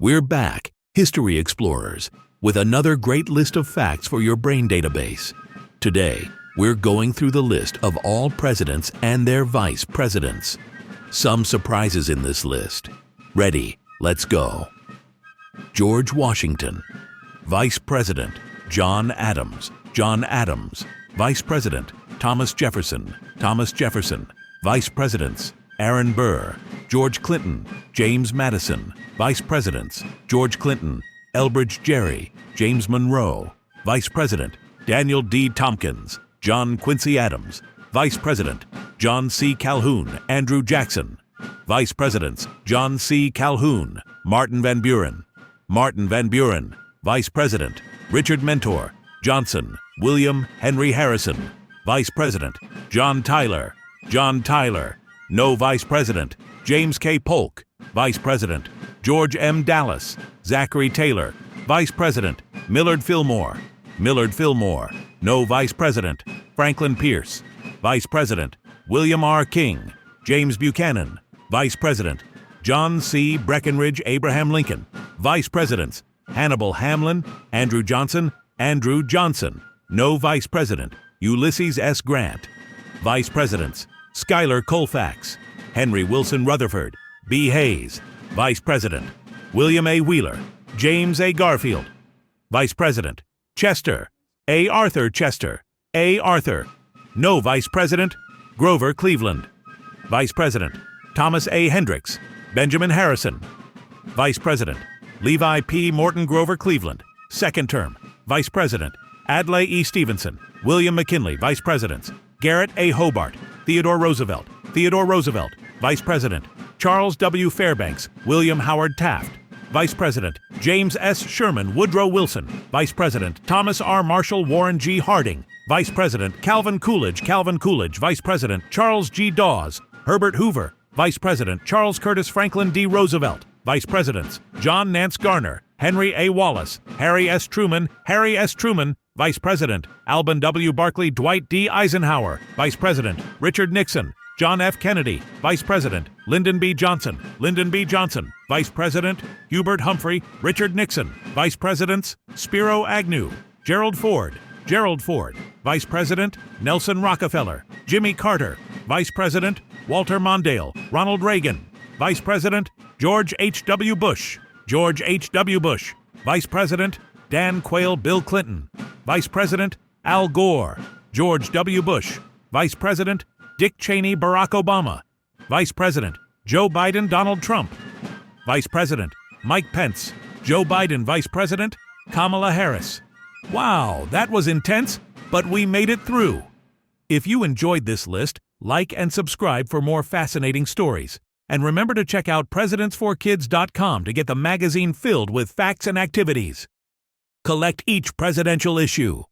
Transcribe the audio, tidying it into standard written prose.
We're back, History Explorers, with another great list of facts for your brain database. Today, we're going through the list of all presidents and their vice presidents. Some surprises in this list. Ready? Let's go. George Washington. Vice President, John Adams. John Adams. Vice President, Thomas Jefferson. Thomas Jefferson. Vice Presidents, Aaron Burr. George Clinton. James Madison. Vice Presidents, George Clinton. Elbridge Gerry. James Monroe. Vice President, Daniel D. Tompkins. John Quincy Adams. Vice President, John C. Calhoun. Andrew Jackson. Vice Presidents, John C. Calhoun. Martin Van Buren. Martin Van Buren. Vice President, Richard Mentor Johnson. William Henry Harrison. Vice President, John Tyler. John Tyler. No Vice President, James K. Polk. Vice President, George M. Dallas. Zachary Taylor. Vice President, Millard Fillmore. Millard Fillmore. No Vice President, Franklin Pierce. Vice President, William R. King. James Buchanan. Vice President, John C. Breckinridge Abraham Lincoln. Vice Presidents, Hannibal Hamlin. Andrew Johnson. Andrew Johnson. No Vice President, Ulysses S. Grant. Vice Presidents, Schuyler Colfax. Henry Wilson Rutherford. B. Hayes. Vice President, William A. Wheeler. James A. Garfield. Vice President, Chester. A. Arthur Chester. A. Arthur. No Vice President, Grover Cleveland. Vice President, Thomas A. Hendricks. Benjamin Harrison. Vice President, Levi P. Morton Grover Cleveland. Second term. Vice President, Adlai E. Stevenson. William McKinley. Vice Presidents, Garrett A. Hobart. Theodore Roosevelt. Theodore Roosevelt. Vice President, Charles W. Fairbanks. William Howard Taft. Vice President, James S. Sherman Woodrow Wilson. Vice President, Thomas R. Marshall Warren G. Harding. Vice President, Calvin Coolidge Calvin Coolidge. Vice President, Charles G. Dawes. Herbert Hoover. Vice President, Charles Curtis Franklin D. Roosevelt. Vice Presidents, John Nance Garner. Henry A. Wallace. Harry S. Truman. Harry S. Truman. Vice President, Alban W. Barkley Dwight D. Eisenhower. Vice President, Richard Nixon. John F. Kennedy. Vice President, Lyndon B. Johnson. Lyndon B. Johnson. Vice President, Hubert Humphrey. Richard Nixon. Vice Presidents, Spiro Agnew. Gerald Ford. Gerald Ford. Vice President, Nelson Rockefeller. Jimmy Carter. Vice President, Walter Mondale. Ronald Reagan. Vice President, George H.W. Bush. George H.W. Bush. Vice President, Dan Quayle Bill Clinton. Vice President, Al Gore. George W. Bush. Vice President, Dick Cheney Barack Obama. Vice President, Joe Biden Donald Trump. Vice President, Mike Pence. Joe Biden Vice President, Kamala Harris. Wow, that was intense, but we made it through. If you enjoyed this list, like and subscribe for more fascinating stories. And remember to check out presidentsforkids.com to get the magazine filled with facts and activities. Collect each presidential issue.